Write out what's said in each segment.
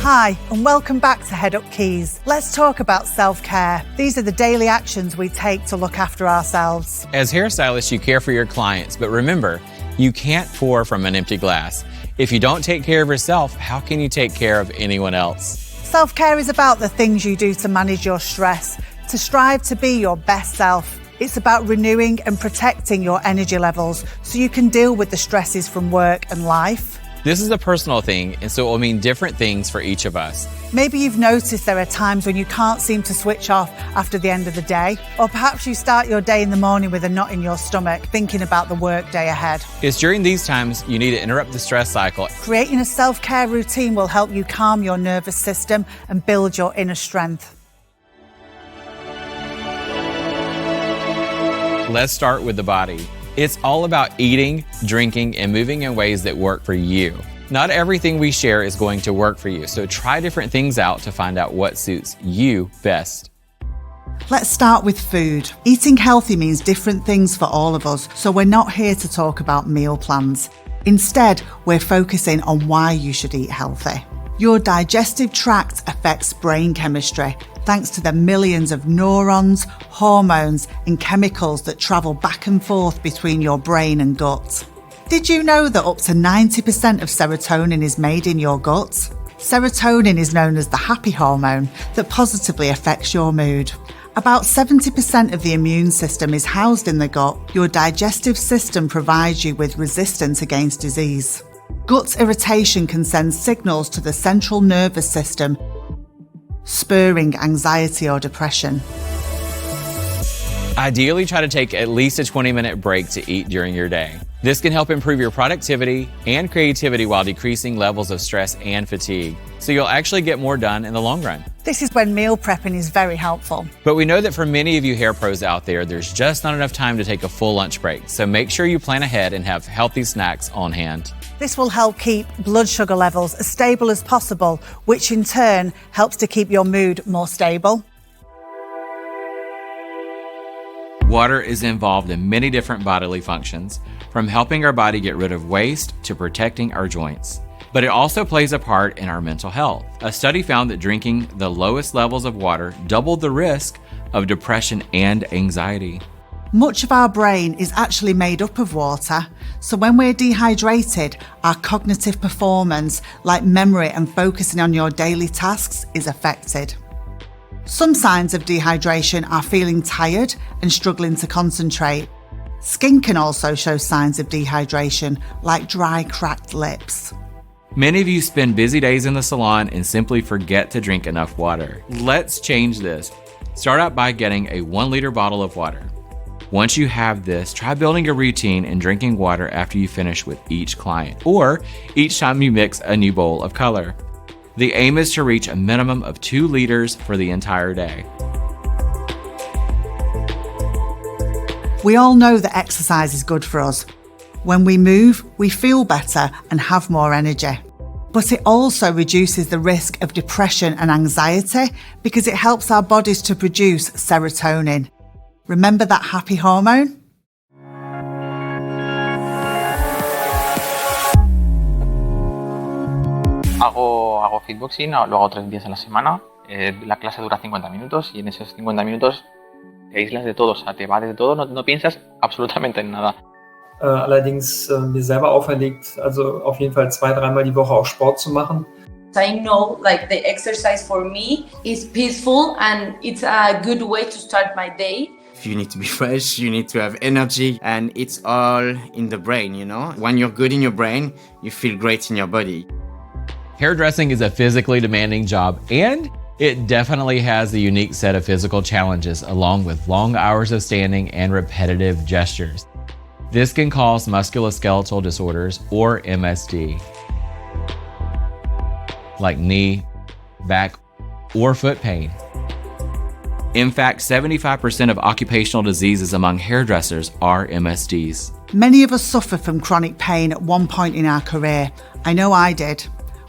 Hi, and welcome back to Head Up Keys. Let's talk about self-care. These are the daily actions we take to look after ourselves. As hairstylists, you care for your clients, but remember, you can't pour from an empty glass. If you don't take care of yourself, how can you take care of anyone else? Self-care is about the things you do to manage your stress, to strive to be your best self. It's about renewing and protecting your energy levels so you can deal with the stresses from work and life. This is a personal thing, and so it will mean different things for each of us. Maybe you've noticed there are times when you can't seem to switch off after the end of the day, or perhaps you start your day in the morning with a knot in your stomach, thinking about the work day ahead. It's during these times you need to interrupt the stress cycle. Creating a self-care routine will help you calm your nervous system and build your inner strength. Let's start with the body. It's all about eating, drinking, and moving in ways that work for you. Not everything we share is going to work for you, so try different things out to find out what suits you best. Let's start with food. Eating healthy means different things for all of us, so we're not here to talk about meal plans. Instead, we're focusing on why you should eat healthy. Your digestive tract affects brain chemistry, thanks to the millions of neurons, hormones, and chemicals that travel back and forth between your brain and gut. Did you know that up to 90% of serotonin is made in your gut? Serotonin is known as the happy hormone that positively affects your mood. About 70% of the immune system is housed in the gut. Your digestive system provides you with resistance against disease. Gut irritation can send signals to the central nervous system, spurring anxiety or depression. Ideally, try to take at least a 20-minute break to eat during your day. This can help improve your productivity and creativity while decreasing levels of stress and fatigue, so you'll actually get more done in the long run. This is when meal prepping is very helpful. But we know that for many of you hair pros out there, there's just not enough time to take a full lunch break, so make sure you plan ahead and have healthy snacks on hand. This will help keep blood sugar levels as stable as possible, which in turn helps to keep your mood more stable. Water is involved in many different bodily functions, from helping our body get rid of waste to protecting our joints. But it also plays a part in our mental health. A study found that drinking the lowest levels of water doubled the risk of depression and anxiety. Much of our brain is actually made up of water, so when we're dehydrated, our cognitive performance, like memory and focusing on your daily tasks, is affected. Some signs of dehydration are feeling tired and struggling to concentrate. Skin can also show signs of dehydration, like dry, cracked lips. Many of you spend busy days in the salon and simply forget to drink enough water. Let's change this. Start out by getting a 1-liter bottle of water. Once you have this, try building a routine and drinking water after you finish with each client, or each time you mix a new bowl of color. The aim is to reach a minimum of 2 liters for the entire day. We all know that exercise is good for us. When we move, we feel better and have more energy. But it also reduces the risk of depression and anxiety because it helps our bodies to produce serotonin. Remember that happy hormone? Hago fitboxing, lo hago 3 días a la semana. La clase dura 50 minutos y en esos 50 minutos te aíslas de todo, o sea, te vas de todo, no piensas absolutamente en nada. Allerdings mir selber auferlegt, also auf jeden Fall 2-3 Mal die Woche auch Sport zu machen. I know like the exercise for me is peaceful and it's a good way to start my day. You need to be fresh, you need to have energy, and it's all in the brain, you know? When you're good in your brain, you feel great in your body. Hairdressing is a physically demanding job, and it definitely has a unique set of physical challenges along with long hours of standing and repetitive gestures. This can cause musculoskeletal disorders or MSD, like knee, back, or foot pain. In fact, 75% of occupational diseases among hairdressers are MSDs. Many of us suffer from chronic pain at one point in our career. I know I did.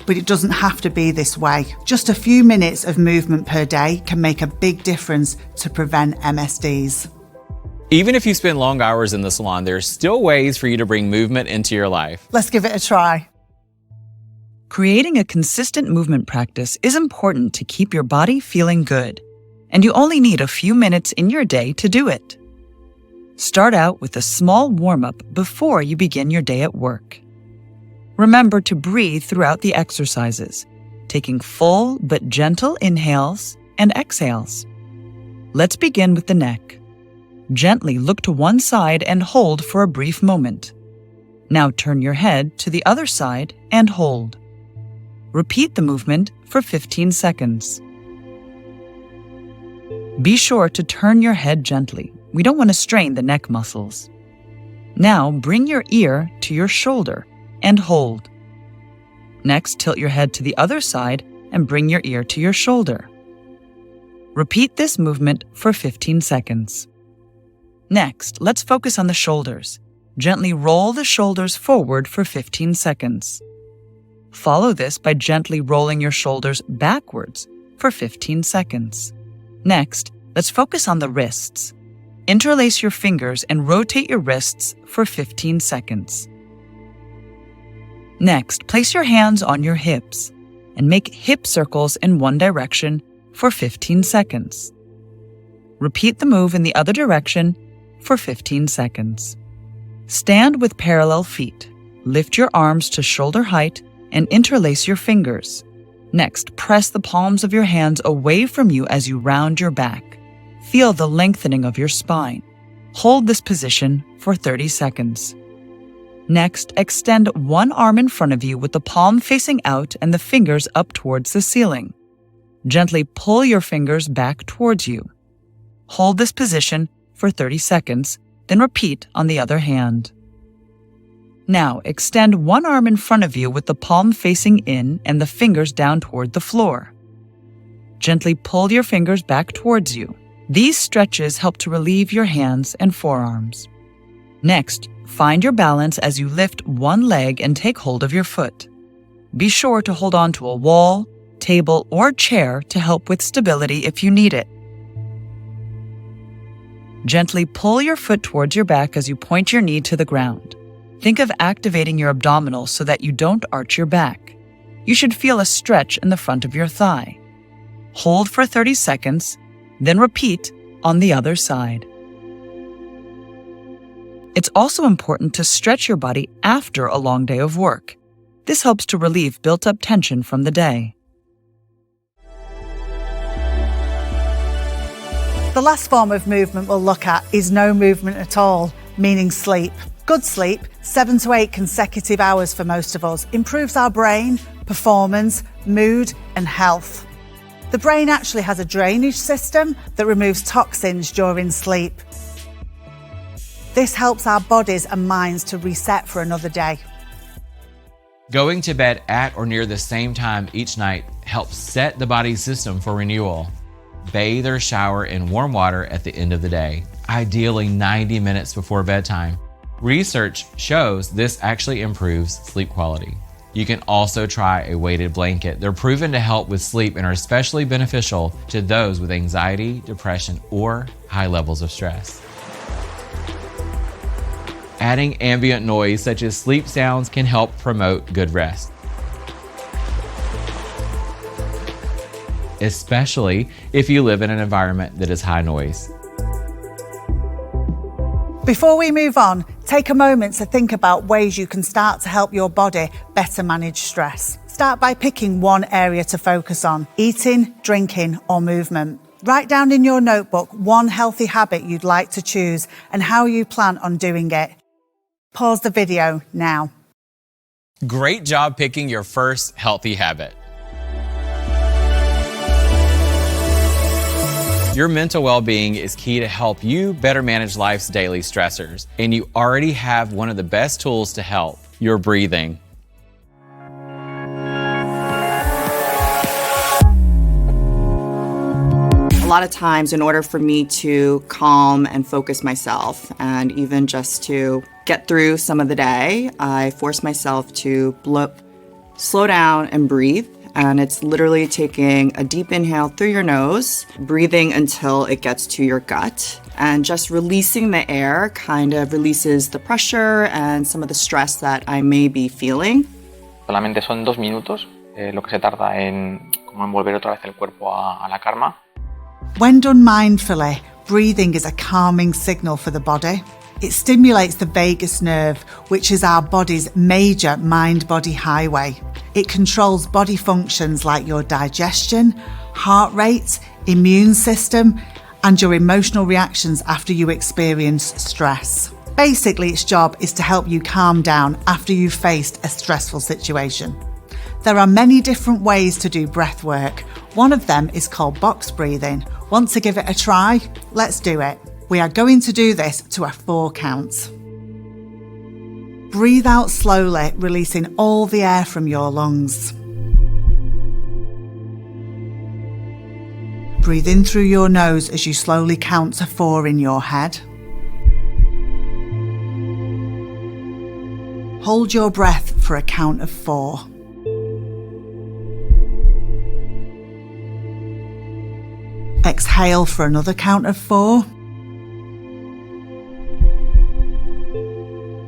But it doesn't have to be this way. Just a few minutes of movement per day can make a big difference to prevent MSDs. Even if you spend long hours in the salon, there are still ways for you to bring movement into your life. Let's give it a try. Creating a consistent movement practice is important to keep your body feeling good, and you only need a few minutes in your day to do it. Start out with a small warm-up before you begin your day at work. Remember to breathe throughout the exercises, taking full but gentle inhales and exhales. Let's begin with the neck. Gently look to one side and hold for a brief moment. Now turn your head to the other side and hold. Repeat the movement for 15 seconds. Be sure to turn your head gently. We don't want to strain the neck muscles. Now bring your ear to your shoulder and hold. Next, tilt your head to the other side and bring your ear to your shoulder. Repeat this movement for 15 seconds. Next, let's focus on the shoulders. Gently roll the shoulders forward for 15 seconds. Follow this by gently rolling your shoulders backwards for 15 seconds. Next, let's focus on the wrists. Interlace your fingers and rotate your wrists for 15 seconds. Next, place your hands on your hips and make hip circles in one direction for 15 seconds. Repeat the move in the other direction for 15 seconds. Stand with parallel feet. Lift your arms to shoulder height and interlace your fingers. Next, press the palms of your hands away from you as you round your back. Feel the lengthening of your spine. Hold this position for 30 seconds. Next, extend one arm in front of you with the palm facing out and the fingers up towards the ceiling. Gently pull your fingers back towards you. Hold this position for 30 seconds, then repeat on the other hand. Now, extend one arm in front of you with the palm facing in and the fingers down toward the floor. Gently pull your fingers back towards you. These stretches help to relieve your hands and forearms. Next, find your balance as you lift one leg and take hold of your foot. Be sure to hold on to a wall, table, or chair to help with stability if you need it. Gently pull your foot towards your back as you point your knee to the ground. Think of activating your abdominals so that you don't arch your back. You should feel a stretch in the front of your thigh. Hold for 30 seconds, then repeat on the other side. It's also important to stretch your body after a long day of work. This helps to relieve built-up tension from the day. The last form of movement we'll look at is no movement at all, meaning sleep. Good sleep, 7 to 8 consecutive hours for most of us, improves our brain, performance, mood, and health. The brain actually has a drainage system that removes toxins during sleep. This helps our bodies and minds to reset for another day. Going to bed at or near the same time each night helps set the body's system for renewal. Bathe or shower in warm water at the end of the day, ideally 90 minutes before bedtime. Research shows this actually improves sleep quality. You can also try a weighted blanket. They're proven to help with sleep and are especially beneficial to those with anxiety, depression, or high levels of stress. Adding ambient noise such as sleep sounds can help promote good rest, especially if you live in an environment that is high noise. Before we move on, take a moment to think about ways you can start to help your body better manage stress. Start by picking one area to focus on: eating, drinking, or movement. Write down in your notebook one healthy habit you'd like to choose and how you plan on doing it. Pause the video now. Great job picking your first healthy habit. Your mental well-being is key to help you better manage life's daily stressors, and you already have one of the best tools to help: your breathing. A lot of times, in order for me to calm and focus myself, and even just to get through some of the day, I force myself to slow down and breathe. And it's literally taking a deep inhale through your nose, breathing until it gets to your gut, and just releasing the air kind of releases the pressure and some of the stress that I may be feeling. Solamente son 2 minutos lo que se tarda en como envolver otra vez el cuerpo a la calma. When done mindfully, breathing is a calming signal for the body. It stimulates the vagus nerve, which is our body's major mind-body highway. It controls body functions like your digestion, heart rate, immune system, and your emotional reactions after you experience stress. Basically, its job is to help you calm down after you've faced a stressful situation. There are many different ways to do breath work. One of them is called box breathing. Want to give it a try? Let's do it. We are going to do this to a 4 count. Breathe out slowly, releasing all the air from your lungs. Breathe in through your nose as you slowly count to 4 in your head. Hold your breath for a count of 4. Exhale for another count of 4.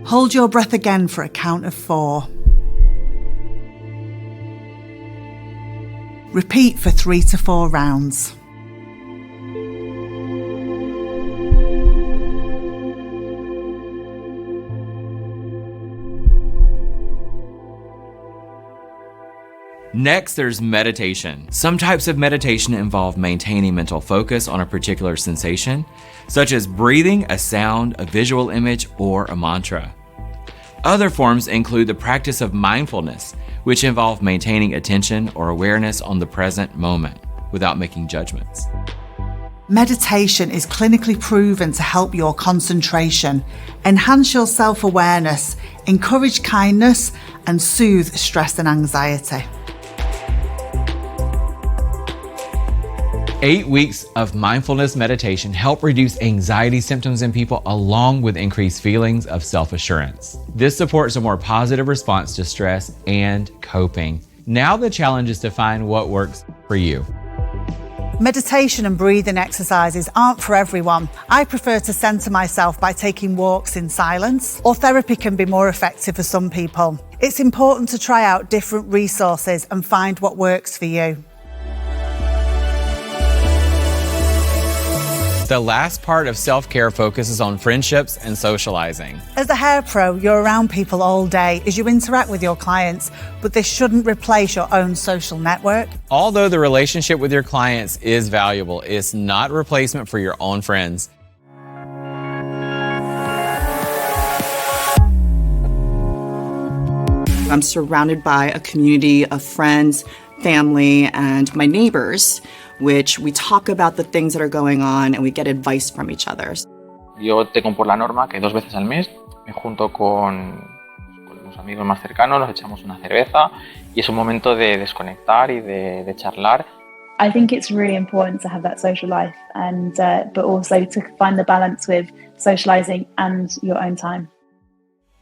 Hold your breath again for a count of 4. Repeat for 3 to 4 rounds. Next, there's meditation. Some types of meditation involve maintaining mental focus on a particular sensation, such as breathing, a sound, a visual image, or a mantra. Other forms include the practice of mindfulness, which involve maintaining attention or awareness on the present moment without making judgments. Meditation is clinically proven to help your concentration, enhance your self-awareness, encourage kindness, and soothe stress and anxiety. 8 weeks of mindfulness meditation help reduce anxiety symptoms in people along with increased feelings of self-assurance. This supports a more positive response to stress and coping. Now the challenge is to find what works for you. Meditation and breathing exercises aren't for everyone. I prefer to centre myself by taking walks in silence, or therapy can be more effective for some people. It's important to try out different resources and find what works for you. The last part of self-care focuses on friendships and socializing. As a hair pro, you're around people all day as you interact with your clients, but this shouldn't replace your own social network. Although the relationship with your clients is valuable, it's not a replacement for your own friends. I'm surrounded by a community of friends, family, and my neighbors, which we talk about the things that are going on and we get advice from each other. Yo tengo por la norma que 2 veces al mes me junto con los amigos más cercanos, nos echamos una cerveza y es un momento de desconectar y de charlar. I think it's really important to have that social life and but also to find the balance with socializing and your own time.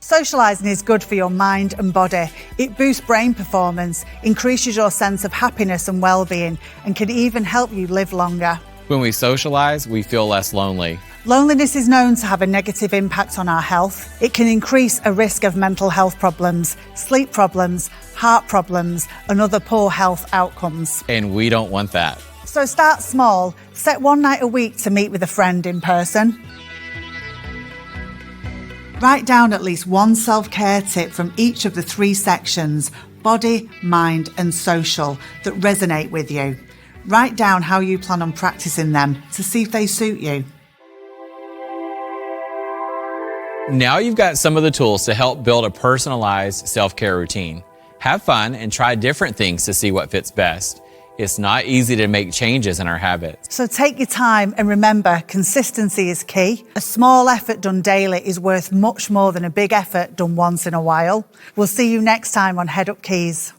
Socialising is good for your mind and body. It boosts brain performance, increases your sense of happiness and well-being, and can even help you live longer. When we socialize, we feel less lonely. Loneliness is known to have a negative impact on our health. It can increase a risk of mental health problems, sleep problems, heart problems, and other poor health outcomes. And we don't want that. So start small. Set one night a week to meet with a friend in person. Write down at least one self-care tip from each of the 3 sections, body, mind, and social, that resonate with you. Write down how you plan on practicing them to see if they suit you. Now you've got some of the tools to help build a personalized self-care routine. Have fun and try different things to see what fits best. It's not easy to make changes in our habits. So take your time and remember, consistency is key. A small effort done daily is worth much more than a big effort done once in a while. We'll see you next time on Head Up Keys.